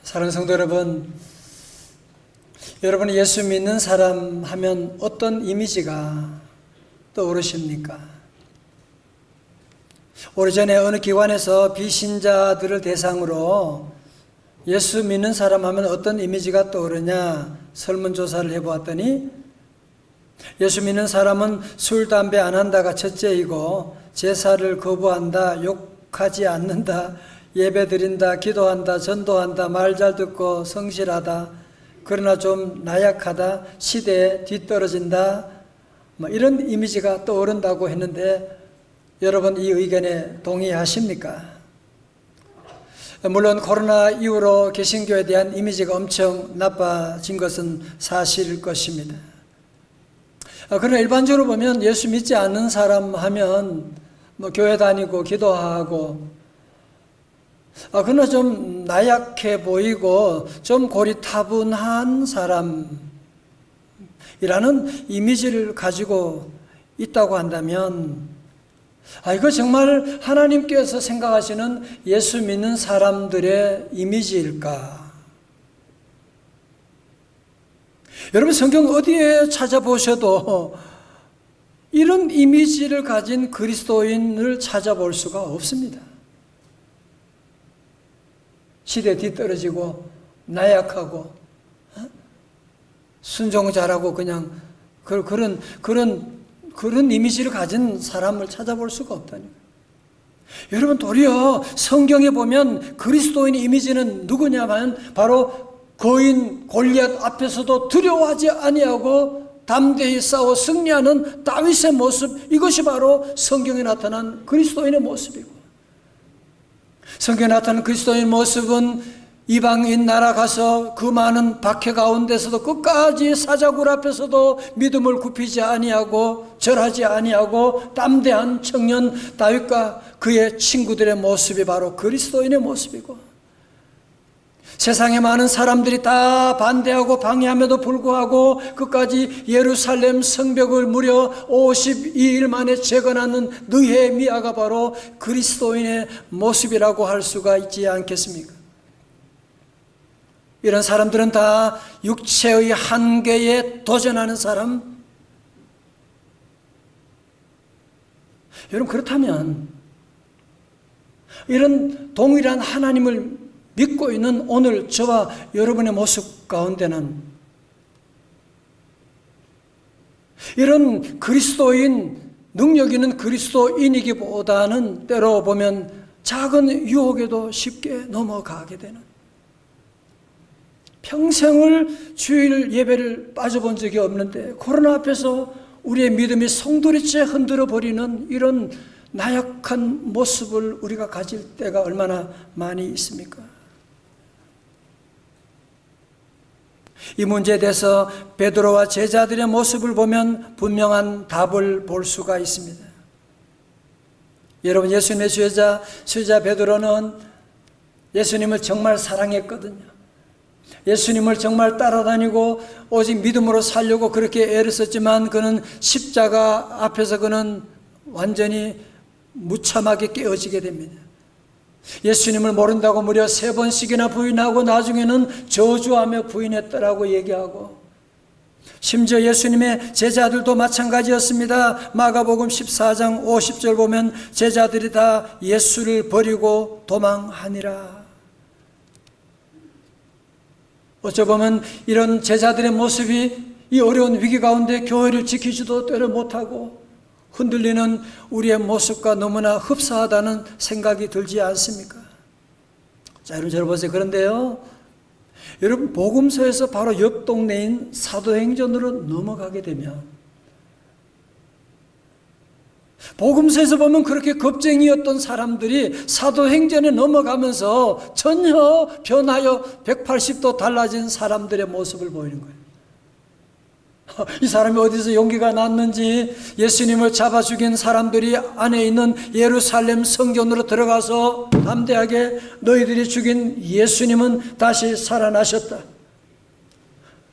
사랑하는 성도 여러분, 여러분이 예수 믿는 사람 하면 어떤 이미지가 떠오르십니까? 오래전에 어느 기관에서 비신자들을 대상으로 예수 믿는 사람 하면 어떤 이미지가 떠오르냐 설문조사를 해보았더니 예수 믿는 사람은 술, 담배 안 한다가 첫째이고 제사를 거부한다, 욕하지 않는다, 예배 드린다, 기도한다, 전도한다, 말 잘 듣고 성실하다, 그러나 좀 나약하다, 시대에 뒤떨어진다, 이런 이미지가 떠오른다고 했는데 여러분 이 의견에 동의하십니까? 물론 코로나 이후로 개신교에 대한 이미지가 엄청 나빠진 것은 사실일 것입니다. 그러나 일반적으로 보면 예수 믿지 않는 사람 하면 교회 다니고 기도하고 그러나 좀 나약해 보이고 좀 고리타분한 사람이라는 이미지를 가지고 있다고 한다면 이거 정말 하나님께서 생각하시는 예수 믿는 사람들의 이미지일까? 여러분 성경 어디에 찾아보셔도 이런 이미지를 가진 그리스도인을 찾아볼 수가 없습니다. 시대에 뒤떨어지고 나약하고 순종 잘하고 그냥 그런 이미지를 가진 사람을 찾아볼 수가 없다니까요. 여러분 도리어 성경에 보면 그리스도인의 이미지는 누구냐면 바로 거인 골리앗 앞에서도 두려워하지 아니하고 담대히 싸워 승리하는 다윗의 모습, 이것이 바로 성경에 나타난 그리스도인의 모습이고, 성경에 나타난 그리스도인의 모습은 이방인 나라 가서 그 많은 박해 가운데서도 끝까지 사자굴 앞에서도 믿음을 굽히지 아니하고 절하지 아니하고 담대한 청년 다윗과 그의 친구들의 모습이 바로 그리스도인의 모습이고, 세상에 많은 사람들이 다 반대하고 방해함에도 불구하고 끝까지 예루살렘 성벽을 무려 52일 만에 재건하는 느헤미야가 바로 그리스도인의 모습이라고 할 수가 있지 않겠습니까? 이런 사람들은 다 육체의 한계에 도전하는 사람. 여러분 그렇다면 이런 동일한 하나님을 믿고 있는 오늘 저와 여러분의 모습 가운데는 이런 그리스도인, 능력 있는 그리스도인이기보다는 때로 보면 작은 유혹에도 쉽게 넘어가게 되는, 평생을 주일 예배를 빠져본 적이 없는데 코로나 앞에서 우리의 믿음이 송두리째 흔들어 버리는 이런 나약한 모습을 우리가 가질 때가 얼마나 많이 있습니까? 이 문제에 대해서 베드로와 제자들의 모습을 보면 분명한 답을 볼 수가 있습니다. 여러분 예수님의 수제자 베드로는 예수님을 정말 사랑했거든요. 예수님을 정말 따라다니고 오직 믿음으로 살려고 그렇게 애를 썼지만 그는 십자가 앞에서 그는 완전히 무참하게 깨어지게 됩니다. 예수님을 모른다고 무려 3번씩이나 부인하고 나중에는 저주하며 부인했다라고 얘기하고, 심지어 예수님의 제자들도 마찬가지였습니다. 마가복음 14장 50절 보면 제자들이 다 예수를 버리고 도망하니라. 어쩌보면 이런 제자들의 모습이 이 어려운 위기 가운데 교회를 지키지도 때를 못하고 흔들리는 우리의 모습과 너무나 흡사하다는 생각이 들지 않습니까? 자, 여러분 저를 보세요. 그런데요, 여러분 복음서에서 바로 옆 동네인 사도행전으로 넘어가게 되면 복음서에서 보면 그렇게 겁쟁이였던 사람들이 사도행전에 넘어가면서 전혀 변하여 180도 달라진 사람들의 모습을 보이는 거예요. 이 사람이 어디서 용기가 났는지 예수님을 잡아 죽인 사람들이 안에 있는 예루살렘 성전으로 들어가서 담대하게 너희들이 죽인 예수님은 다시 살아나셨다.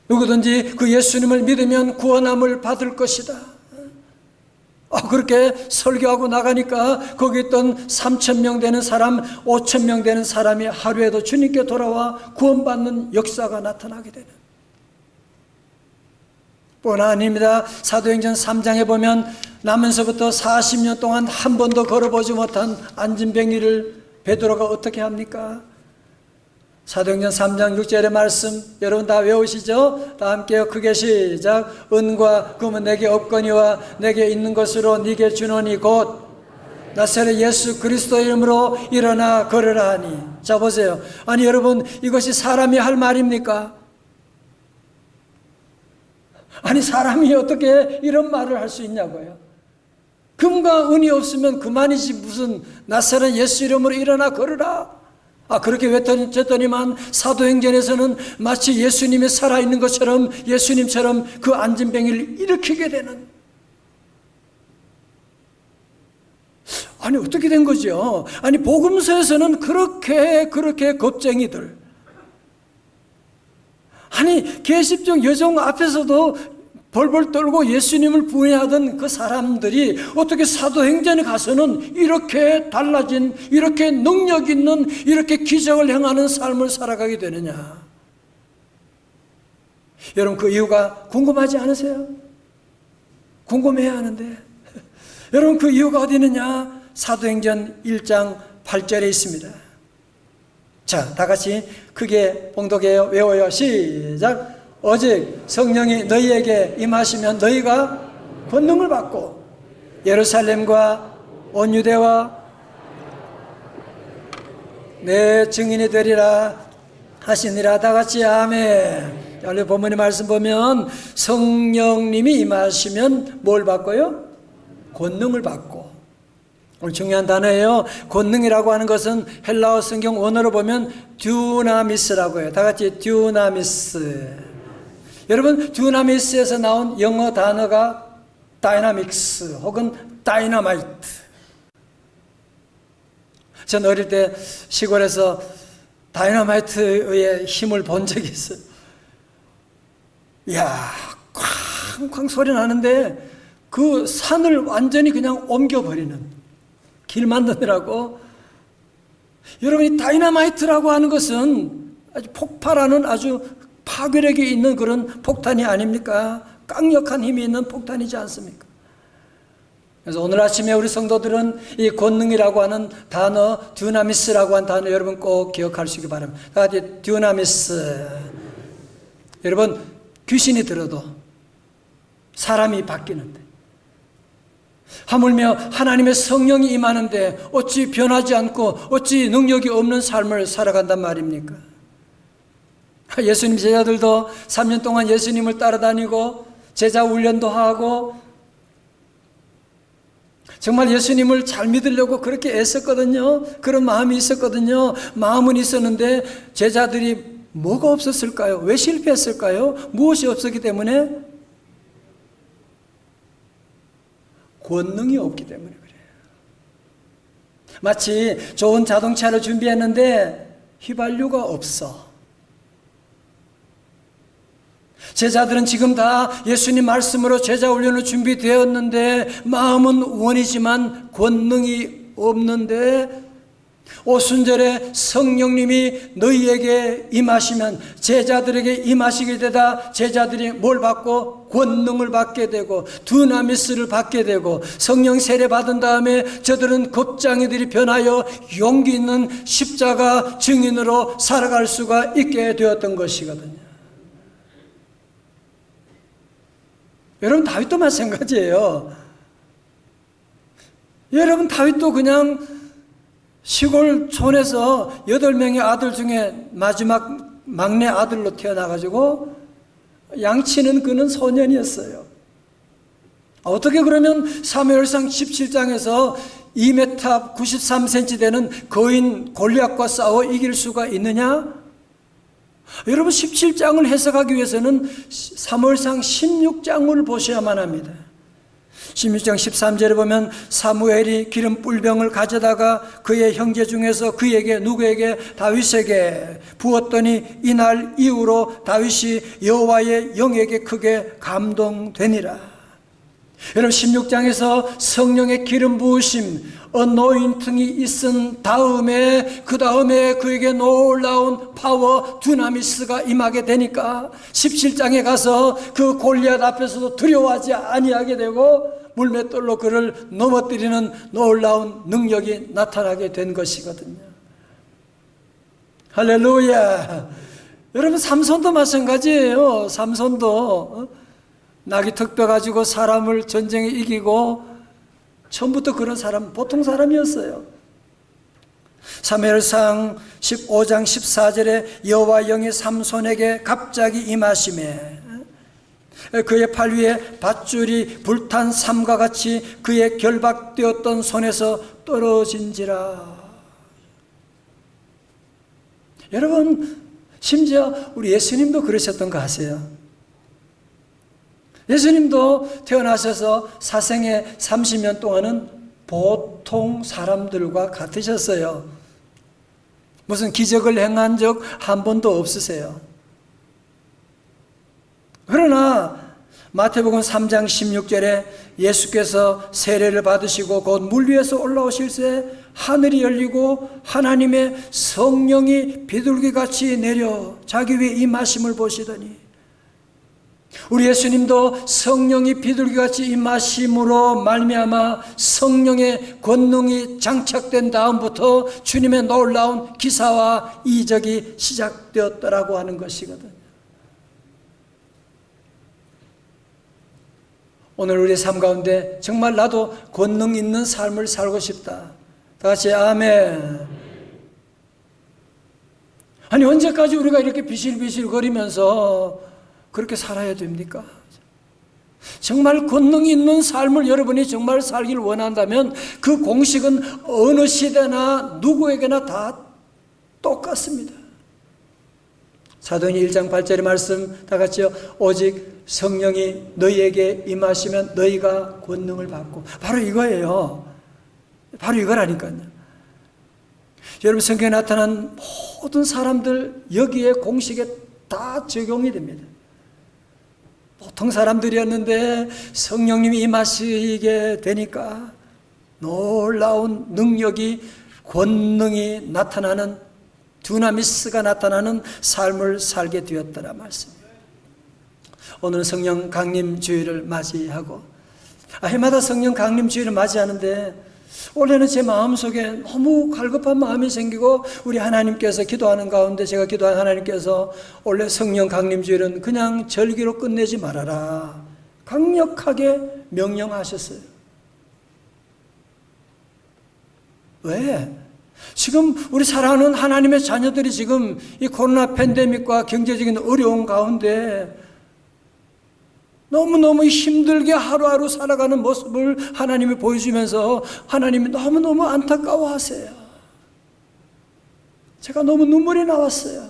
누구든지 그 예수님을 믿으면 구원함을 받을 것이다. 그렇게 설교하고 나가니까 거기 있던 3,000명 되는 사람, 5,000명 되는 사람이 하루에도 주님께 돌아와 구원받는 역사가 나타나게 되는, 뿐 아닙니다. 사도행전 3장에 보면 나면서부터 40년 동안 한 번도 걸어보지 못한 안진뱅이를 베드로가 어떻게 합니까? 사도행전 3장 6절의 말씀 여러분 다 외우시죠? 다 함께요. 크게 시작. 은과 금은 내게 없거니와 내게 있는 것으로 네게 주노니 곧 나사렛 예수 그리스도 이름으로 일어나 걸으라 하니. 자 보세요. 아니 여러분, 이것이 사람이 할 말입니까? 아니 사람이 어떻게 이런 말을 할 수 있냐고요. 금과 은이 없으면 그만이지 무슨 나사렛 예수 이름으로 일어나 걸으라. 그렇게 외쳤더니만 사도행전에서는 마치 예수님이 살아있는 것처럼, 예수님처럼 그 안진뱅이를 일으키게 되는, 아니 어떻게 된 거죠? 아니 복음서에서는 그렇게 겁쟁이들, 아니 계십종 여종 앞에서도 벌벌 떨고 예수님을 부인하던 그 사람들이 어떻게 사도행전에 가서는 이렇게 달라진, 이렇게 능력 있는, 이렇게 기적을 행하는 삶을 살아가게 되느냐? 여러분 그 이유가 궁금하지 않으세요? 궁금해야 하는데 여러분 그 이유가 어디 있느냐? 사도행전 1장 8절에 있습니다. 자, 다 같이 크게 봉독해요. 외워요. 시작. 오직 성령이 너희에게 임하시면 너희가 권능을 받고 예루살렘과 온 유대와 내 증인이 되리라 하시니라. 다 같이 아멘. 원래 본문의 말씀 보면 성령님이 임하시면 뭘 받고요? 권능을 받고. 오늘 중요한 단어예요. 권능이라고 하는 것은 헬라어 성경 원어로 보면 듀나미스라고 해요. 다 같이 듀나미스. 여러분 듀나미스에서 나온 영어 단어가 다이나믹스 혹은 다이너마이트. 전 어릴 때 시골에서 다이너마이트의 힘을 본 적이 있어요. 이야, 쾅쾅 소리 나는데 그 산을 완전히 그냥 옮겨버리는, 길 만드느라고. 여러분 이 다이너마이트라고 하는 것은 아주 폭발하는 아주 파괴력이 있는 그런 폭탄이 아닙니까? 강력한 힘이 있는 폭탄이지 않습니까? 그래서 오늘 아침에 우리 성도들은 이 권능이라고 하는 단어, 듀나미스라고 하는 단어 여러분 꼭 기억하시기 바랍니다. 다 같이 듀나미스. 여러분 귀신이 들어도 사람이 바뀌는데, 하물며 하나님의 성령이 임하는데 어찌 변하지 않고 어찌 능력이 없는 삶을 살아간단 말입니까? 예수님 제자들도 3년 동안 예수님을 따라다니고 제자 훈련도 하고 정말 예수님을 잘 믿으려고 그렇게 애썼거든요. 그런 마음이 있었거든요. 마음은 있었는데 제자들이 뭐가 없었을까요? 왜 실패했을까요? 무엇이 없었기 때문에? 권능이 없기 때문에 그래요. 마치 좋은 자동차를 준비했는데 휘발유가 없어. 제자들은 지금 다 예수님 말씀으로 제자 훈련을 준비되었는데 마음은 원이지만 권능이 없는데, 오순절에 성령님이 너희에게 임하시면 제자들에게 임하시게 되다 제자들이 뭘 받고? 권능을 받게 되고 두나미스를 받게 되고 성령 세례 받은 다음에 저들은 겁장이들이 변하여 용기 있는 십자가 증인으로 살아갈 수가 있게 되었던 것이거든요. 여러분 다윗도 마찬가지예요. 여러분 다윗도 그냥 시골 촌에서 8명의 아들 중에 마지막 막내 아들로 태어나가지고 양치는 그는 소년이었어요. 어떻게 그러면 사무엘상 17장에서 2m 93cm 되는 거인 골리앗과 싸워 이길 수가 있느냐? 여러분 17장을 해석하기 위해서는 사무엘상 16장을 보셔야만 합니다. 16장 13절에 보면 사무엘이 기름 뿔병을 가져다가 그의 형제 중에서 그에게 누구에게? 다윗에게 부었더니 이날 이후로 다윗이 여호와의 영에게 크게 감동되니라. 여러분 16장에서 성령의 기름 부으심, 어노인팅이 있은 다음에 그 다음에 그에게 놀라운 파워 두나미스가 임하게 되니까 17장에 가서 그 골리앗 앞에서도 두려워하지 아니하게 되고 물맷돌로 그를 넘어뜨리는 놀라운 능력이 나타나게 된 것이거든요. 할렐루야. 여러분 삼손도 마찬가지예요. 삼손도 낙이 턱뼈 가지고 사람을 전쟁에 이기고 처음부터 그런 사람 보통 사람이었어요. 사무엘상 15장 14절에 여호와 영이 삼손에게 갑자기 임하시매 그의 팔 위에 밧줄이 불탄 삼과 같이 그의 결박되었던 손에서 떨어진지라. 여러분 심지어 우리 예수님도 그러셨던 거 아세요? 예수님도 태어나셔서 사생애 30년 동안은 보통 사람들과 같으셨어요. 무슨 기적을 행한 적 한 번도 없으세요. 그러나 마태복음 3장 16절에 예수께서 세례를 받으시고 곧 물 위에서 올라오실 때 하늘이 열리고 하나님의 성령이 비둘기같이 내려 자기 위에 임하심을 보시더니 우리 예수님도 성령이 비둘기같이 임하심으로 말미암아 성령의 권능이 장착된 다음부터 주님의 놀라운 기사와 이적이 시작되었더라고 하는 것이거든요. 오늘 우리 삶 가운데 정말 나도 권능 있는 삶을 살고 싶다. 다 같이 아멘. 아니 언제까지 우리가 이렇게 비실비실 거리면서 그렇게 살아야 됩니까? 정말 권능이 있는 삶을 여러분이 정말 살길 원한다면 그 공식은 어느 시대나 누구에게나 다 똑같습니다. 사도행전 1장 8절의 말씀 다 같이요. 오직 성령이 너희에게 임하시면 너희가 권능을 받고. 바로 이거예요. 바로 이거라니까요. 여러분 성경에 나타난 모든 사람들 여기에 공식에 다 적용이 됩니다. 보통 사람들이었는데 성령님이 임하시게 되니까 놀라운 능력이 권능이 나타나는 두나미스가 나타나는 삶을 살게 되었더라 말씀이에요. 오늘은 성령 강림 주일을 맞이하고 해마다 성령 강림 주일을 맞이하는데 올해는 제 마음속에 너무 갈급한 마음이 생기고 우리 하나님께서 기도하는 가운데 제가 기도한 하나님께서 올해 성령 강림 주일은 그냥 절기로 끝내지 말아라 강력하게 명령하셨어요. 왜? 지금 우리 사랑하는 하나님의 자녀들이 지금 이 코로나 팬데믹과 경제적인 어려운 가운데 너무너무 힘들게 하루하루 살아가는 모습을 하나님이 보여주면서 하나님이 너무너무 안타까워하세요. 제가 너무 눈물이 나왔어요.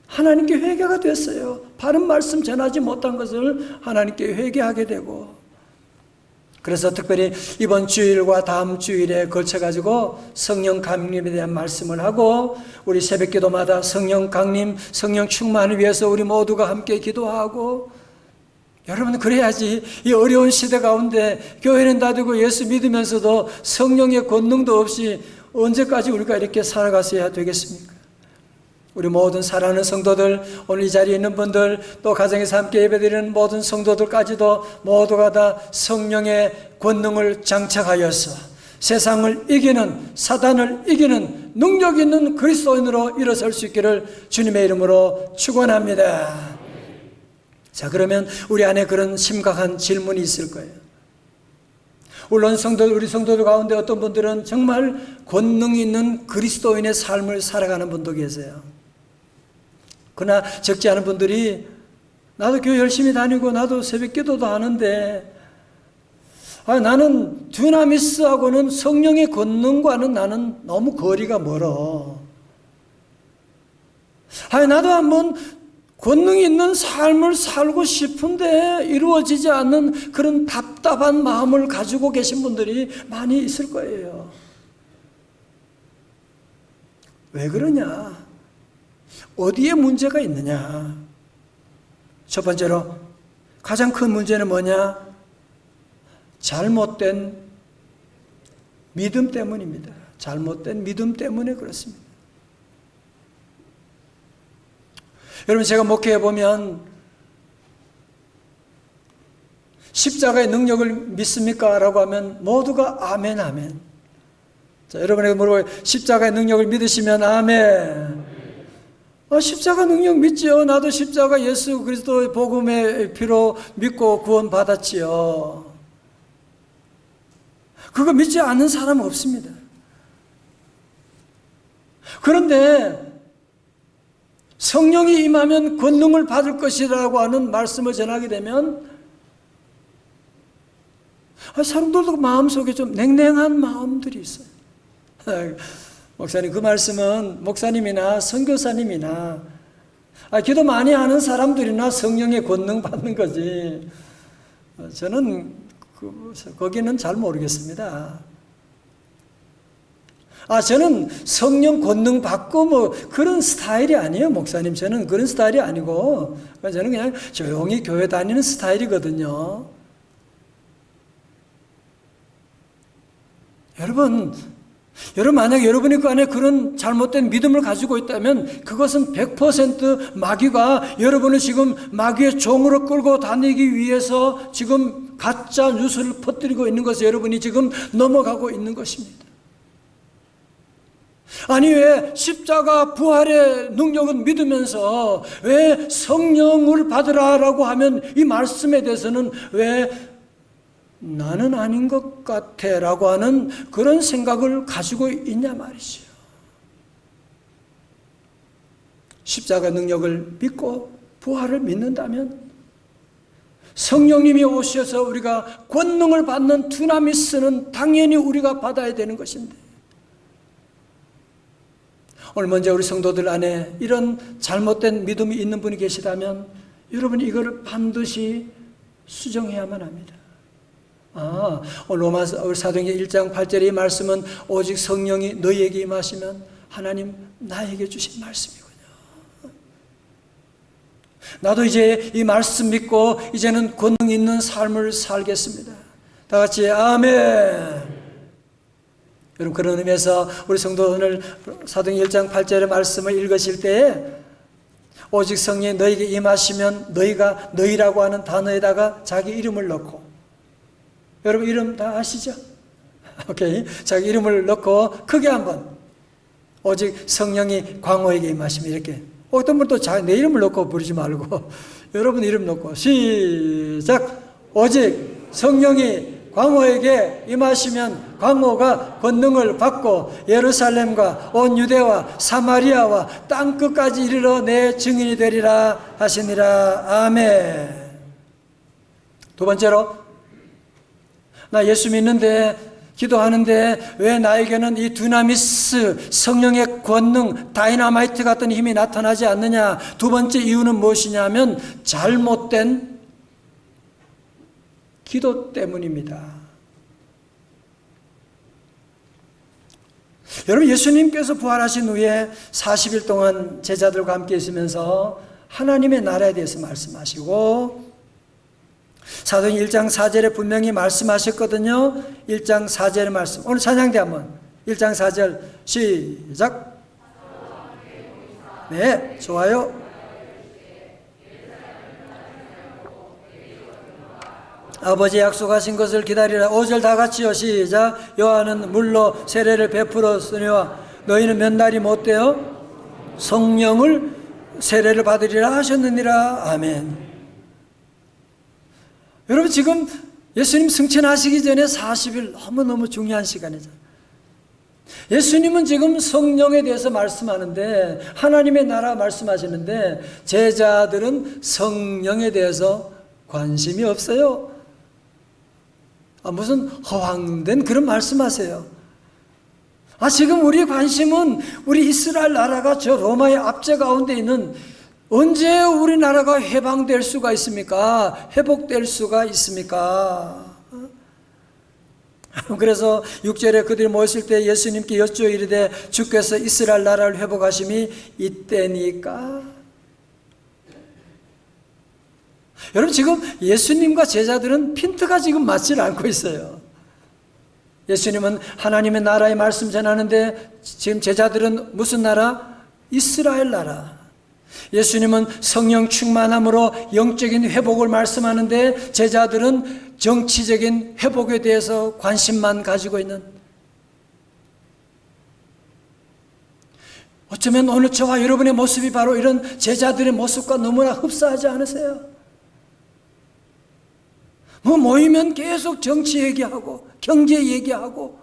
하나님께 회개가 됐어요. 바른 말씀 전하지 못한 것을 하나님께 회개하게 되고 그래서 특별히 이번 주일과 다음 주일에 걸쳐가지고 성령 강림에 대한 말씀을 하고 우리 새벽기도마다 성령 강림, 성령 충만을 위해서 우리 모두가 함께 기도하고 여러분 그래야지 이 어려운 시대 가운데 교회는 닫고 예수 믿으면서도 성령의 권능도 없이 언제까지 우리가 이렇게 살아가셔야 되겠습니까? 우리 모든 사랑하는 성도들 오늘 이 자리에 있는 분들 또 가정에서 함께 예배드리는 모든 성도들까지도 모두가 다 성령의 권능을 장착하여서 세상을 이기는 사단을 이기는 능력 있는 그리스도인으로 일어설 수 있기를 주님의 이름으로 축원합니다. 자 그러면 우리 안에 그런 심각한 질문이 있을 거예요. 물론 우리 성도들 가운데 어떤 분들은 정말 권능 있는 그리스도인의 삶을 살아가는 분도 계세요. 그러나 적지 않은 분들이 나도 교회 열심히 다니고 나도 새벽 기도도 하는데 나는 두나미스하고는 성령의 권능과는 나는 너무 거리가 멀어. 나도 한번 권능이 있는 삶을 살고 싶은데 이루어지지 않는 그런 답답한 마음을 가지고 계신 분들이 많이 있을 거예요. 왜 그러냐? 어디에 문제가 있느냐? 첫 번째로 가장 큰 문제는 뭐냐? 잘못된 믿음 때문입니다. 잘못된 믿음 때문에 그렇습니다. 여러분, 제가 목회해 보면 십자가의 능력을 믿습니까? 라고 하면 모두가 아멘, 아멘. 자, 여러분에게 물어봐요. 십자가의 능력을 믿으시면 아멘. 십자가 능력 믿지요. 나도 십자가 예수 그리스도의 복음의 피로 믿고 구원 받았지요. 그거 믿지 않는 사람은 없습니다. 그런데 성령이 임하면 권능을 받을 것이라고 하는 말씀을 전하게 되면 사람들도 마음속에 좀 냉랭한 마음들이 있어요. 목사님, 그 말씀은 목사님이나 선교사님이나 기도 많이 하는 사람들이나 성령의 권능 받는 거지, 저는 거기는 잘 모르겠습니다. 저는 성령 권능 받고 뭐 그런 스타일이 아니에요, 목사님. 저는 그런 스타일이 아니고, 저는 그냥 조용히 교회 다니는 스타일이거든요. 여러분 만약 여러분이 그 안에 그런 잘못된 믿음을 가지고 있다면 그것은 100% 마귀가 여러분을 지금 마귀의 종으로 끌고 다니기 위해서 지금 가짜 뉴스를 퍼뜨리고 있는 것을 여러분이 지금 넘어가고 있는 것입니다. 아니, 왜 십자가 부활의 능력은 믿으면서 왜 성령을 받으라라고 하면 이 말씀에 대해서는 왜 나는 아닌 것 같아 라고 하는 그런 생각을 가지고 있냐 말이죠. 십자가 능력을 믿고 부활을 믿는다면 성령님이 오셔서 우리가 권능을 받는 두나미스는 당연히 우리가 받아야 되는 것인데, 오늘 먼저 우리 성도들 안에 이런 잘못된 믿음이 있는 분이 계시다면 여러분이 이걸 반드시 수정해야만 합니다. 오늘 로마서 사도행전 1장 8절의 이 말씀은 오직 성령이 너희에게 임하시면 하나님 나에게 주신 말씀이군요. 나도 이제 이 말씀 믿고 이제는 권능 있는 삶을 살겠습니다. 다 같이 아멘. 여러분, 그런 의미에서 우리 성도 오늘 사도행전 1장 8절의 말씀을 읽으실 때에 오직 성령이 너희에게 임하시면 너희가 너희라고 하는 단어에다가 자기 이름을 넣고, 여러분 이름 다 아시죠? 오케이. 자기 이름을 넣고 크게 한번, 오직 성령이 광호에게 임하시면, 이렇게. 어떤 분은 또 내 이름을 넣고 부르지 말고 여러분 이름 넣고 시작. 오직 성령이 광호에게 임하시면 광호가 권능을 받고 예루살렘과 온 유대와 사마리아와 땅끝까지 이르러 내 증인이 되리라 하시니라. 아멘. 두 번째로, 나 예수 믿는데 기도하는데 왜 나에게는 이 두나미스 성령의 권능, 다이너마이트 같은 힘이 나타나지 않느냐? 두 번째 이유는 무엇이냐면 잘못된 기도 때문입니다. 여러분, 예수님께서 부활하신 후에 40일 동안 제자들과 함께 있으면서 하나님의 나라에 대해서 말씀하시고, 사도행전 1장 4절에 분명히 말씀하셨거든요. 1장 4절의 말씀, 오늘 찬양대 한번 1장 4절 시작. 네, 좋아요. 아버지 약속하신 것을 기다리라. 5절 다 같이요. 시작. 요한은 물로 세례를 베풀었으니와 너희는 몇 날이 못되어 성령을 세례를 받으리라 하셨느니라. 아멘. 여러분, 지금 예수님 승천하시기 전에 40일 너무너무 중요한 시간이잖아요. 예수님은 지금 성령에 대해서 말씀하는데, 하나님의 나라 말씀하시는데 제자들은 성령에 대해서 관심이 없어요. 무슨 허황된 그런 말씀하세요. 지금 우리의 관심은 우리 이스라엘 나라가 저 로마의 압제 가운데 있는, 언제 우리나라가 해방될 수가 있습니까? 회복될 수가 있습니까? 그래서 6절에 그들이 모였을 때 예수님께 여쭈어 이르되 주께서 이스라엘 나라를 회복하심이 이때니까? 여러분 지금 예수님과 제자들은 핀트가 지금 맞지 않고 있어요. 예수님은 하나님의 나라의 말씀 전하는데 지금 제자들은 무슨 나라? 이스라엘 나라. 예수님은 성령 충만함으로 영적인 회복을 말씀하는데 제자들은 정치적인 회복에 대해서 관심만 가지고 있는, 어쩌면 오늘 저와 여러분의 모습이 바로 이런 제자들의 모습과 너무나 흡사하지 않으세요? 뭐 모이면 계속 정치 얘기하고 경제 얘기하고,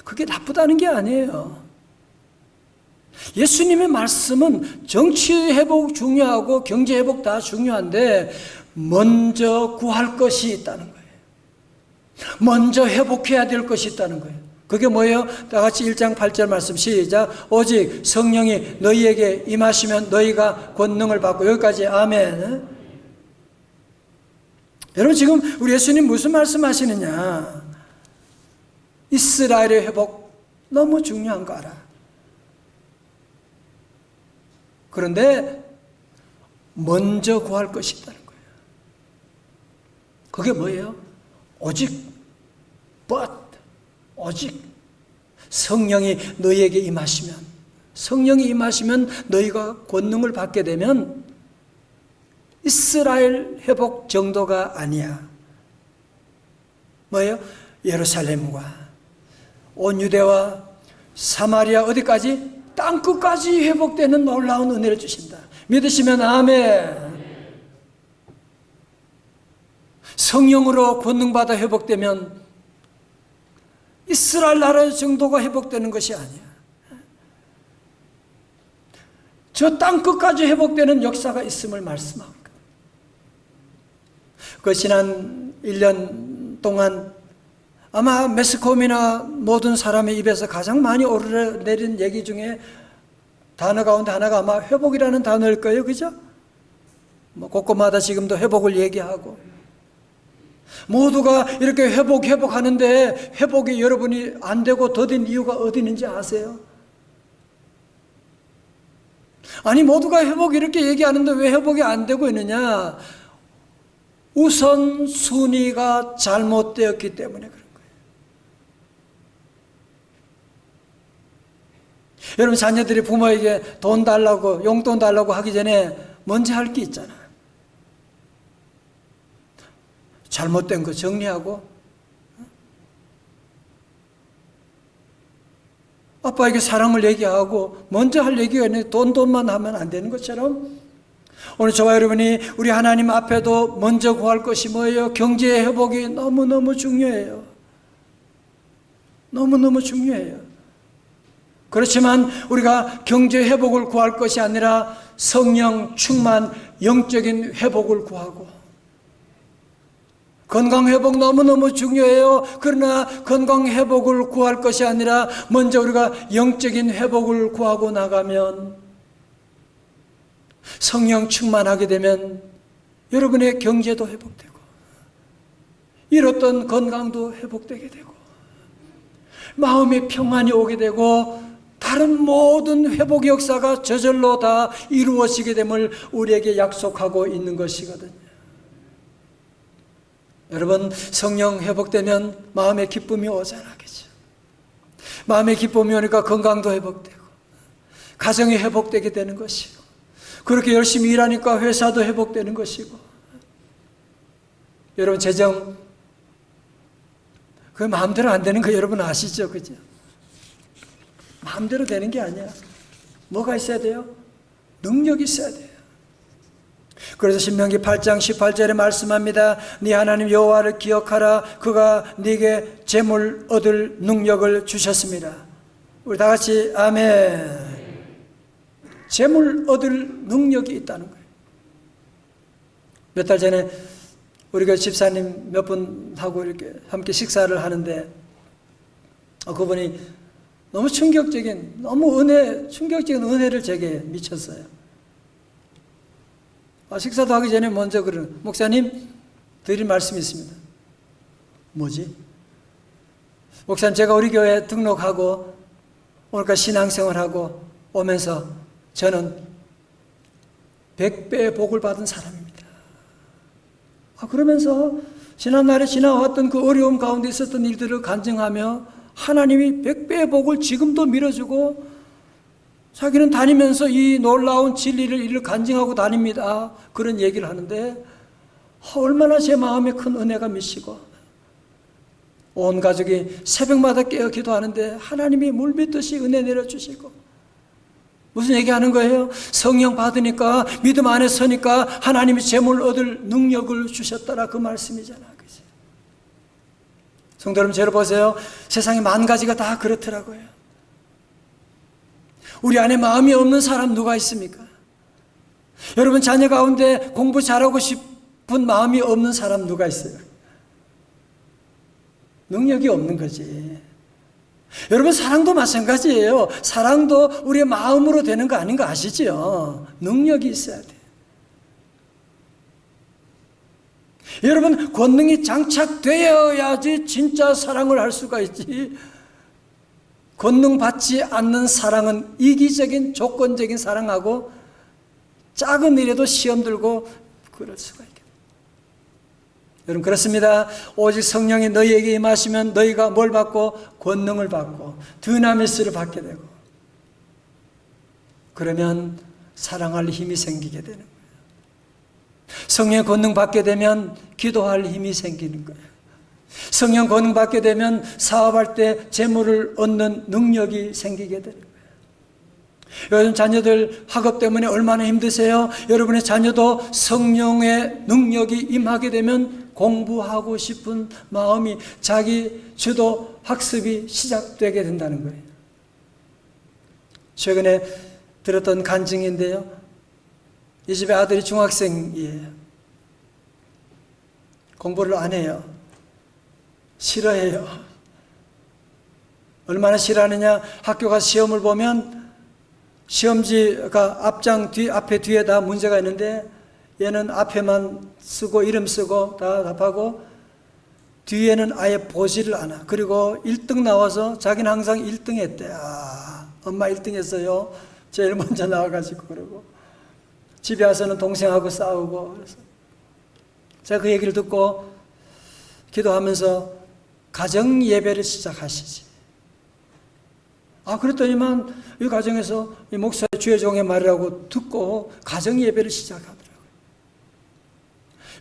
그게 나쁘다는 게 아니에요. 예수님의 말씀은 정치 회복 중요하고 경제 회복 다 중요한데 먼저 구할 것이 있다는 거예요. 먼저 회복해야 될 것이 있다는 거예요. 그게 뭐예요? 다 같이 1장 8절 말씀 시작. 오직 성령이 너희에게 임하시면 너희가 권능을 받고, 여기까지 아멘. 여러분 지금 우리 예수님 무슨 말씀하시느냐? 이스라엘의 회복 너무 중요한 거 알아. 그런데 먼저 구할 것이 있다는 거예요. 그게 뭐예요? 오직 오직 성령이 너희에게 임하시면, 성령이 임하시면 너희가 권능을 받게 되면 이스라엘 회복 정도가 아니야. 뭐예요? 예루살렘과 온 유대와 사마리아 어디까지? 땅끝까지 회복되는 놀라운 은혜를 주신다. 믿으시면 아멘. 성령으로 권능받아 회복되면 이스라엘 나라 정도가 회복되는 것이 아니야. 저 땅끝까지 회복되는 역사가 있음을 말씀합니다. 그 지난 1년 동안 아마 매스컴이나 모든 사람의 입에서 가장 많이 오르내린 얘기 중에 단어 가운데 하나가 아마 회복이라는 단어일 거예요. 그죠? 뭐 곳곳마다 지금도 회복을 얘기하고, 모두가 이렇게 회복하는데 회복이 여러분이 안 되고 더딘 이유가 어디 있는지 아세요? 아니 모두가 회복 이렇게 얘기하는데 왜 회복이 안 되고 있느냐? 우선순위가 잘못되었기 때문에 그런 거예요. 여러분 자녀들이 부모에게 돈 달라고, 용돈 달라고 하기 전에 먼저 할 게 있잖아. 잘못된 거 정리하고, 아빠에게 사랑을 얘기하고 먼저 할 얘기가 있는데 돈만 하면 안 되는 것처럼, 오늘 저와 여러분이 우리 하나님 앞에도 먼저 구할 것이 뭐예요? 경제의 회복이 너무너무 중요해요. 너무너무 중요해요. 그렇지만 우리가 경제 회복을 구할 것이 아니라 성령 충만 영적인 회복을 구하고, 건강 회복 너무너무 중요해요. 그러나 건강 회복을 구할 것이 아니라 먼저 우리가 영적인 회복을 구하고 나가면, 성령 충만하게 되면 여러분의 경제도 회복되고 잃었던 건강도 회복되게 되고 마음의 평안이 오게 되고 다른 모든 회복의 역사가 저절로 다 이루어지게 됨을 우리에게 약속하고 있는 것이거든요. 여러분 성령 회복되면 마음의 기쁨이 오잖아겠죠. 마음의 기쁨이 오니까 건강도 회복되고 가정이 회복되게 되는 것이고, 그렇게 열심히 일하니까 회사도 회복되는 것이고, 여러분 재정 그 마음대로 안 되는 거 여러분 아시죠? 그죠? 마음대로 되는 게 아니야. 뭐가 있어야 돼요? 능력이 있어야 돼요. 그래서 신명기 8장 18절에 말씀합니다. 네 하나님 여호와를 기억하라. 그가 네게 재물 얻을 능력을 주셨습니다. 우리 다 같이 아멘. 재물 얻을 능력이 있다는 거예요. 몇 달 전에 우리 교회 집사님 몇 분하고 이렇게 함께 식사를 하는데 그분이 너무 충격적인 은혜를 제게 미쳤어요. 식사도 하기 전에 먼저 그러는, 목사님 드릴 말씀이 있습니다. 뭐지? 목사님 제가 우리 교회에 등록하고 오늘까지 신앙생활하고 오면서 저는 100배의 복을 받은 사람입니다. 그러면서 지난날에 지나왔던 그 어려움 가운데 있었던 일들을 간증하며 하나님이 100배의 복을 지금도 밀어주고 자기는 다니면서 이 놀라운 진리를 이를 간증하고 다닙니다. 그런 얘기를 하는데 얼마나 제 마음에 큰 은혜가 미치고 온 가족이 새벽마다 깨어 기도하는데 하나님이 물밀듯이 은혜 내려주시고 무슨 얘기하는 거예요? 성령 받으니까 믿음 안에 서니까 하나님이 재물 얻을 능력을 주셨더라 그 말씀이잖아. 그치? 성도 여러분 저를 보세요. 세상에 만 가지가 다 그렇더라고요. 우리 안에 마음이 없는 사람 누가 있습니까? 여러분 자녀 가운데 공부 잘하고 싶은 마음이 없는 사람 누가 있어요? 능력이 없는 거지. 여러분 사랑도 마찬가지예요. 사랑도 우리의 마음으로 되는 거 아닌 거 아시죠? 능력이 있어야 돼. 여러분 권능이 장착되어야지 진짜 사랑을 할 수가 있지. 권능 받지 않는 사랑은 이기적인 조건적인 사랑하고 작은 일에도 시험 들고 그럴 수가 있겠다. 여러분 그렇습니다. 오직 성령이 너희에게 임하시면 너희가 뭘 받고? 권능을 받고 드나미스를 받게 되고 그러면 사랑할 힘이 생기게 되는 거예요. 성령의 권능 받게 되면 기도할 힘이 생기는 거예요. 성령 권능 받게 되면 사업할 때 재물을 얻는 능력이 생기게 되는 거예요. 요즘 자녀들 학업 때문에 얼마나 힘드세요? 여러분의 자녀도 성령의 능력이 임하게 되면 공부하고 싶은 마음이 자기 주도 학습이 시작되게 된다는 거예요. 최근에 들었던 간증인데요. 이 집의 아들이 중학생이에요. 공부를 안 해요. 싫어해요. 얼마나 싫어하느냐? 학교 가서 시험을 보면 시험지가 앞에 뒤에 다 문제가 있는데 얘는 앞에만 쓰고 이름 쓰고 다 답하고 뒤에는 아예 보지를 않아. 그리고 1등 나와서 자기는 항상 1등 했대. 엄마 1등 했어요. 제일 먼저 나와가지고 그러고 집에 와서는 동생하고 싸우고 그래서 제가 그 얘기를 듣고 기도하면서 가정 예배를 시작하시지. 그랬더니만 이 가정에서 이 목사의 주의 종의 말이라고 듣고 가정 예배를 시작하더라고요.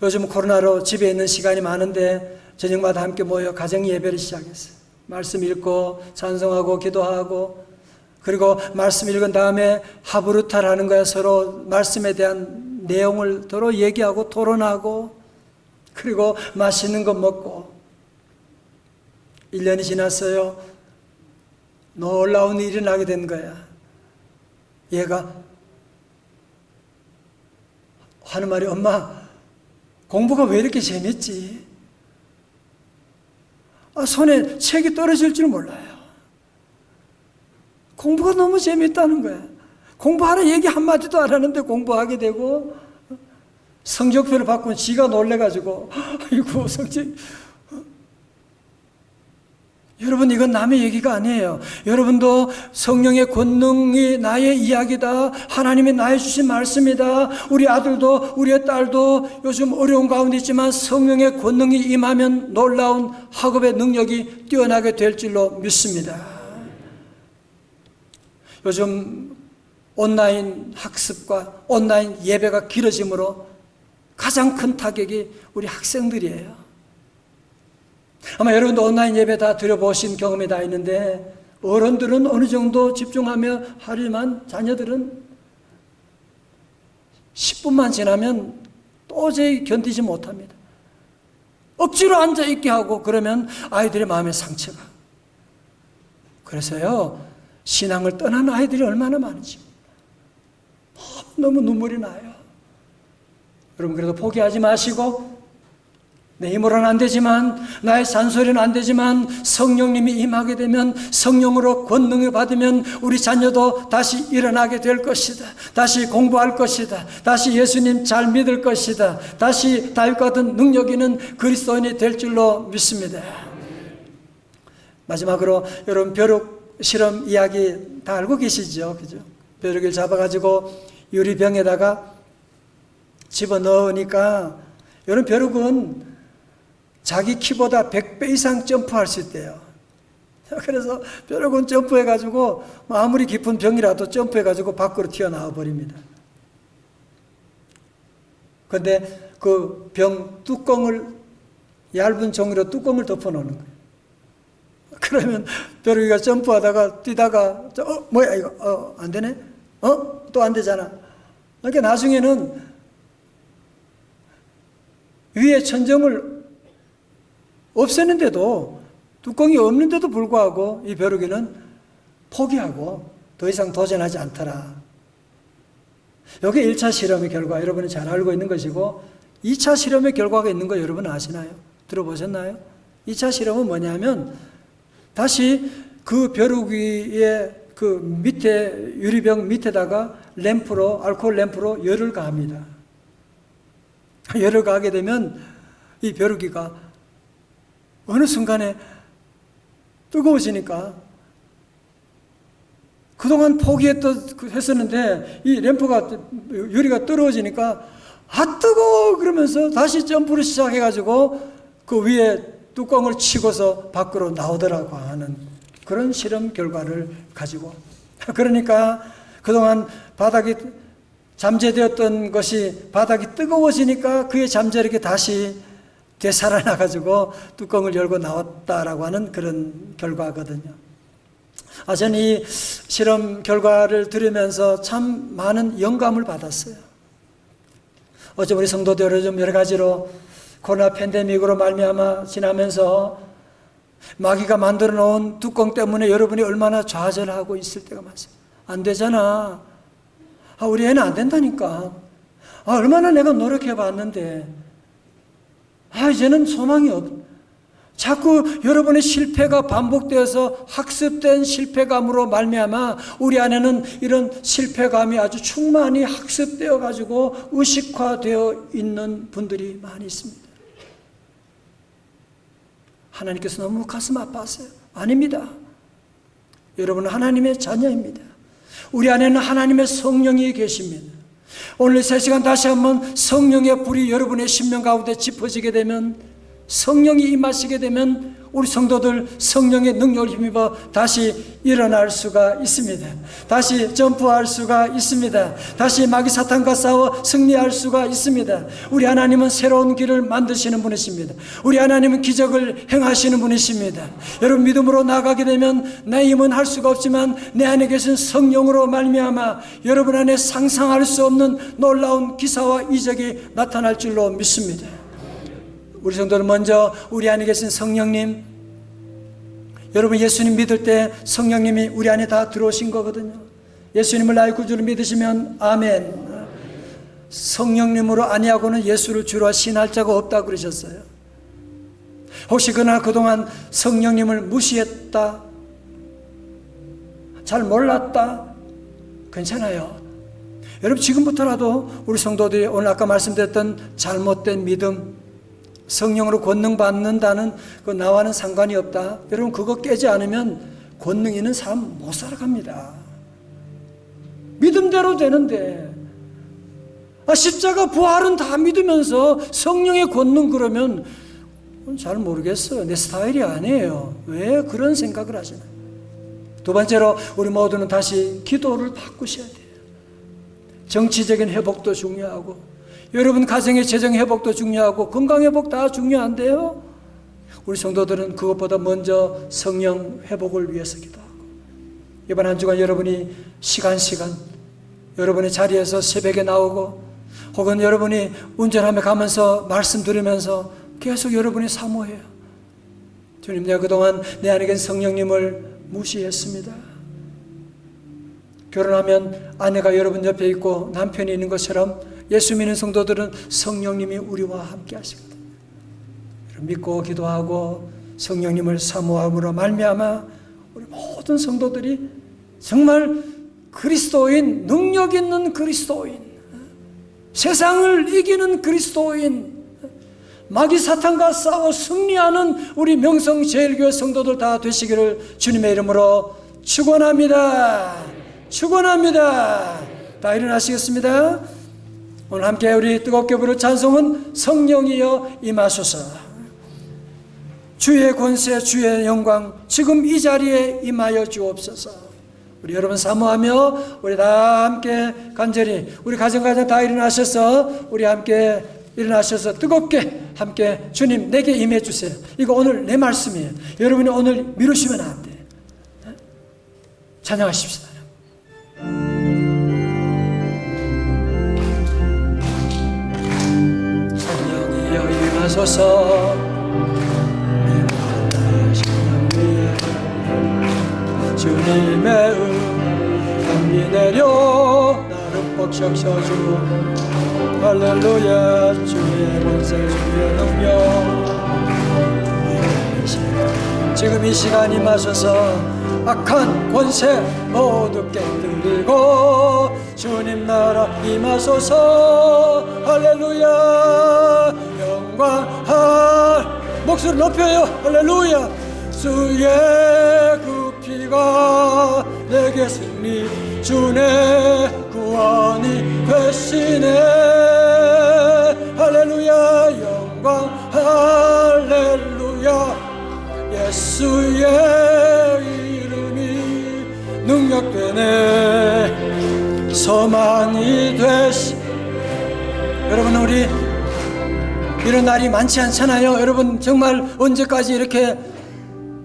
요즘 코로나로 집에 있는 시간이 많은데 저녁마다 함께 모여 가정 예배를 시작했어요. 말씀 읽고 찬송하고 기도하고 그리고 말씀 읽은 다음에 하브루타를 하는 거야. 서로 말씀에 대한 내용을 서로 얘기하고 토론하고 그리고 맛있는 거 먹고 1년이 지났어요. 놀라운 일이 나게 된 거야. 얘가 하는 말이 엄마 공부가 왜 이렇게 재밌지? 손에 책이 떨어질 줄 몰라요. 공부가 너무 재밌다는 거야. 공부하라 얘기 한마디도 안 하는데 공부하게 되고 성적표를 바꾸면 지가 놀래가지고 아이고 성적 여러분 이건 남의 얘기가 아니에요. 여러분도 성령의 권능이 나의 이야기다. 하나님이 나의 주신 말씀이다. 우리 아들도 우리의 딸도 요즘 어려운 가운데 있지만 성령의 권능이 임하면 놀라운 학업의 능력이 뛰어나게 될 줄로 믿습니다. 요즘 온라인 학습과 온라인 예배가 길어짐으로 가장 큰 타격이 우리 학생들이에요. 아마 여러분도 온라인 예배 다 드려보신 경험이 다 있는데 어른들은 어느 정도 집중하며 하지만 자녀들은 10분만 지나면 도저히 견디지 못합니다. 억지로 앉아있게 하고 그러면 아이들의 마음에 상처가. 그래서요 신앙을 떠난 아이들이 얼마나 많은지 너무 눈물이 나요. 여러분 그래도 포기하지 마시고 내 힘으로는 안 되지만 나의 잔소리는 안 되지만 성령님이 임하게 되면 성령으로 권능을 받으면 우리 자녀도 다시 일어나게 될 것이다. 다시 공부할 것이다. 다시 예수님 잘 믿을 것이다. 다시 다윗과 같은 능력 있는 그리스도인이 될 줄로 믿습니다. 마지막으로 여러분 벼룩 실험 이야기 다 알고 계시죠? 그죠? 벼룩을 잡아가지고 유리병에다가 집어넣으니까 이런 벼룩은 자기 키보다 100배 이상 점프할 수 있대요. 그래서 벼룩은 점프해가지고 아무리 깊은 병이라도 점프해가지고 밖으로 튀어나와 버립니다. 그런데 그 병 뚜껑을 얇은 종이로 뚜껑을 덮어놓는 거예요. 그러면 벼룩이가 점프하다가 뛰다가 뭐야 이거 안 되네? 또 안 되잖아. 그러니까 나중에는 위에 천정을 없애는데도 뚜껑이 없는데도 불구하고 이 벼룩이는 포기하고 더 이상 도전하지 않더라. 이게 1차 실험의 결과, 여러분은 잘 알고 있는 것이고 2차 실험의 결과가 있는 거 여러분 아시나요? 들어보셨나요? 2차 실험은 뭐냐면 다시 그 벼룩 위에 그 밑에 유리병 밑에다가 램프로, 알코올 램프로 열을 가합니다. 열을 가하게 되면 이 벼룩이가 어느 순간에 뜨거워지니까 그동안 포기했었는데 이 램프가 유리가 떨어지니까 뜨거워 그러면서 다시 점프를 시작해가지고 그 위에 뚜껑을 치고서 밖으로 나오더라고 하는 그런 실험 결과를 가지고, 그러니까 그동안 바닥이 잠재되었던 것이 바닥이 뜨거워지니까 그의 잠재력이 다시 되살아나가지고 뚜껑을 열고 나왔다라고 하는 그런 결과거든요. 저는 이 실험 결과를 들으면서 참 많은 영감을 받았어요. 어제 우리 성도들 좀 여러 가지로 코로나 팬데믹으로 말미암아 지나면서 마귀가 만들어 놓은 뚜껑 때문에 여러분이 얼마나 좌절하고 있을 때가 많습니다. 안 되잖아. 우리 애는 안 된다니까. 얼마나 내가 노력해 봤는데. 이제는 소망이 없. 자꾸 여러분의 실패가 반복되어서 학습된 실패감으로 말미암아 우리 안에는 이런 실패감이 아주 충만히 학습되어 가지고 의식화되어 있는 분들이 많이 있습니다. 하나님께서 너무 가슴 아파하세요. 아닙니다. 여러분은 하나님의 자녀입니다. 우리 안에는 하나님의 성령이 계십니다. 오늘 3시간 다시 한번 성령의 불이 여러분의 심령 가운데 짚어지게 되면, 성령이 임하시게 되면 우리 성도들 성령의 능력을 힘입어 다시 일어날 수가 있습니다. 다시 점프할 수가 있습니다. 다시 마귀 사탄과 싸워 승리할 수가 있습니다. 우리 하나님은 새로운 길을 만드시는 분이십니다. 우리 하나님은 기적을 행하시는 분이십니다. 여러분 믿음으로 나아가게 되면 내 힘은 할 수가 없지만 내 안에 계신 성령으로 말미암아 여러분 안에 상상할 수 없는 놀라운 기사와 이적이 나타날 줄로 믿습니다. 우리 성도는 먼저 우리 안에 계신 성령님, 여러분 예수님 믿을 때 성령님이 우리 안에 다 들어오신 거거든요. 예수님을 나의 구주로 믿으시면 아멘. 성령님으로 아니하고는 예수를 주로 신할 자가 없다 그러셨어요. 혹시 그러나 그동안 성령님을 무시했다, 잘 몰랐다, 괜찮아요. 여러분 지금부터라도 우리 성도들이 오늘 아까 말씀드렸던 잘못된 믿음, 성령으로 권능받는다는 그 나와는 상관이 없다. 여러분 그거 깨지 않으면 권능 있는 사람 못 살아갑니다. 믿음대로 되는데 십자가 부활은 다 믿으면서 성령의 권능 그러면 잘 모르겠어요. 내 스타일이 아니에요. 왜 그런 생각을 하시나요? 두 번째로 우리 모두는 다시 기도를 바꾸셔야 돼요. 정치적인 회복도 중요하고 여러분 가정의 재정 회복도 중요하고 건강 회복 다 중요한데요, 우리 성도들은 그것보다 먼저 성령 회복을 위해서 기도하고, 이번 한 주간 여러분이 시간 여러분의 자리에서 새벽에 나오고 혹은 여러분이 운전하며 가면서 말씀 들으면서 계속 여러분이 사모해요. 주님, 내가 그동안 내 안에 계신 성령님을 무시했습니다. 결혼하면 아내가 여러분 옆에 있고 남편이 있는 것처럼 예수 믿는 성도들은 성령님이 우리와 함께 하시거든요. 믿고 기도하고 성령님을 사모함으로 말미암아 우리 모든 성도들이 정말 그리스도인, 능력 있는 그리스도인, 세상을 이기는 그리스도인, 마귀 사탄과 싸워 승리하는 우리 명성제일교회 성도들 다 되시기를 주님의 이름으로 축원합니다. 축원합니다. 다 일어나시겠습니다. 오늘 함께 우리 뜨겁게 부를 찬송은 성령이여 임하소서. 주의 권세 주의 영광 지금 이 자리에 임하여 주옵소서. 우리 여러분 사모하며 우리 다 함께 간절히 우리 가정 다 일어나셔서 우리 함께 일어나셔서 뜨겁게 함께 주님 내게 임해 주세요. 이거 오늘 내 말씀이에요. 여러분이 오늘 미루시면 안 돼요. 찬양하십시다. 성령이여 임하소서. 주님의 감기 내려 나를 꼭 적셔주. 할렐루야. 주의 권세 주의 능력 지금 이 시간 임하셔서 악한 권세 모두 깨뜨리고 주님 나라 임하소서. 할렐루야. 영광 목소리 높여요. 할렐루야. 주의 그 피가 내게 승리 주네 구원이 되시네. 할렐루야. 영광 할렐루야. 예수의 이름이 능력되네 소망이 되시. 여러분 우리 이런 날이 많지 않잖아요. 여러분 정말 언제까지 이렇게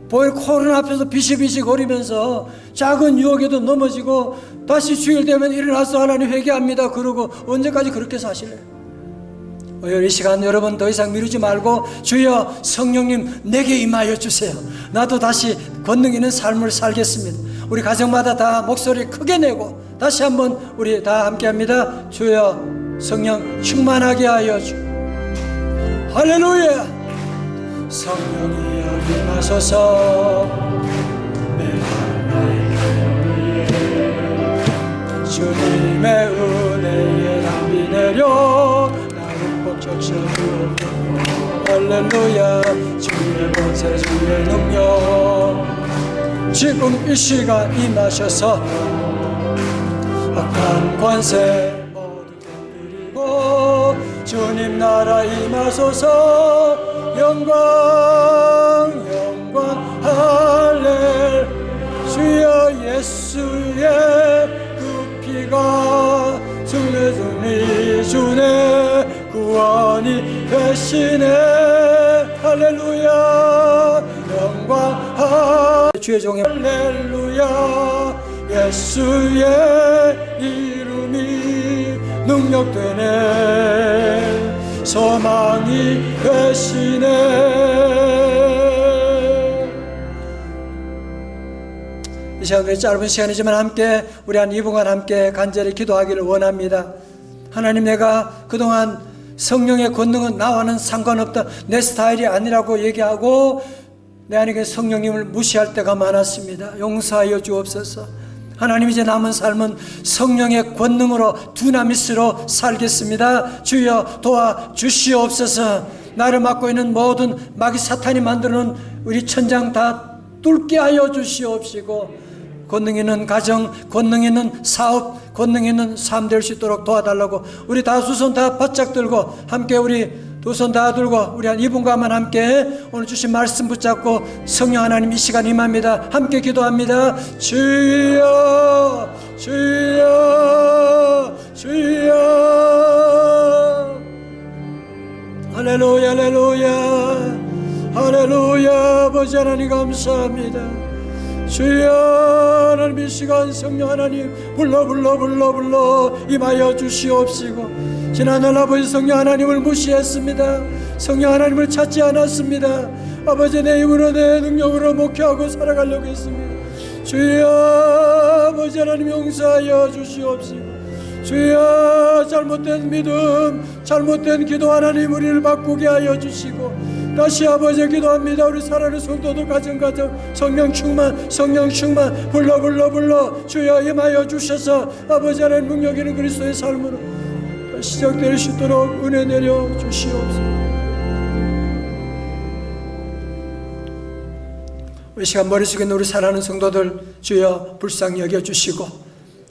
보일 코로나 앞에서 비시비시 거리면서 작은 유혹에도 넘어지고 다시 주일 되면 일어나서 하나님 회개합니다 그러고 언제까지 그렇게 사실래요? 이 시간 여러분 더 이상 미루지 말고 주여 성령님 내게 임하여 주세요. 나도 다시 권능 있는 삶을 살겠습니다. 우리 가정마다 다 목소리 크게 내고 다시 한번 우리 다 함께 합니다. 주여 성령 충만하게 하여 주. 할렐루야. 성령이여 임하소서. 주님의 은혜에 담비 내려 나를 꼭 적셔주. 할렐루야. 주의 권세 주의 능력 지금 이 시간 임하셔서 악한 권세 모두 깨뜨리고 주님 나라 임하소서. 영광 영광 할렐루야. 예수의 그 피가 주네 주네 구원이 되시네. 할렐루야. 영광 주의 종의 할렐루야. 예수의 이름이 능력되네 소망이 되시네. 이 시간 짧은 시간이지만 함께 우리 한 2분간 함께 간절히 기도하기를 원합니다. 하나님 내가 그동안 성령의 권능은 나와는 상관없다 내 스타일이 아니라고 얘기하고 내 안에 성령님을 무시할 때가 많았습니다. 용서하여 주옵소서. 하나님 이제 남은 삶은 성령의 권능으로 두나미스로 살겠습니다. 주여 도와주시옵소서. 나를 맡고 있는 모든 마귀 사탄이 만드는 우리 천장 다 뚫게 하여 주시옵시고 권능 있는 가정, 권능 있는 사업, 권능 있는 삶 될 수 있도록 도와달라고 우리 다 두 손 다 바짝 들고 함께 우리 두 손 다 들고 우리 한 2분간만 함께 오늘 주신 말씀 붙잡고 성령 하나님 이 시간 임합니다. 함께 기도합니다. 주여 주여 주여. 할렐루야 할렐루야 할렐루야. 아버지 하나님 감사합니다. 주여 하나님 이 시간 성령 하나님 불러 임하여 주시옵시고 지난날 아버지 성령 하나님을 무시했습니다. 성령 하나님을 찾지 않았습니다. 아버지 내 힘으로 내 능력으로 목회하고 살아가려고 했습니다. 주여 아버지 하나님 용서하여 주시옵시고 주여 잘못된 믿음 잘못된 기도 하나님 우리를 바꾸게 하여 주시고 다시 아버지 기도합니다. 우리 사랑하는 성도들 가정 성령 충만 불러 주여 임하여 주셔서 아버지 하나님 능력 있는 그리스도의 삶으로 시작될 수 있도록 은혜 내려 주시옵소서. 이 시간 머리 숙인 우리 사랑하는 성도들 주여 불쌍히 여겨주시고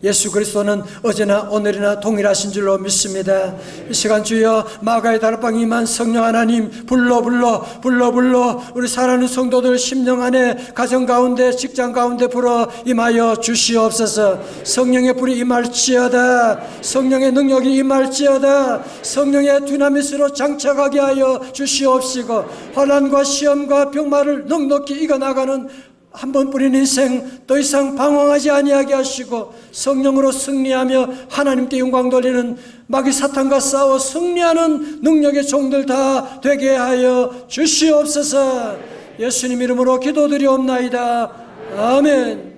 예수 그리스도는 어제나 오늘이나 동일하신 줄로 믿습니다. 이 시간 주여 마가의 다락방이만 성령 하나님 불러 우리 사랑하는 성도들 심령 안에 가정 가운데 직장 가운데 불어 임하여 주시옵소서. 성령의 불이 임할지어다. 성령의 능력이 임할지어다. 성령의 두나미스로 장착하게 하여 주시옵시고 환난과 시험과 병마를 넉넉히 이겨나가는 한 번 뿌린 인생 더 이상 방황하지 아니하게 하시고 성령으로 승리하며 하나님께 영광 돌리는 마귀 사탄과 싸워 승리하는 능력의 종들 다 되게 하여 주시옵소서. 예수님 이름으로 기도드리옵나이다. 아멘.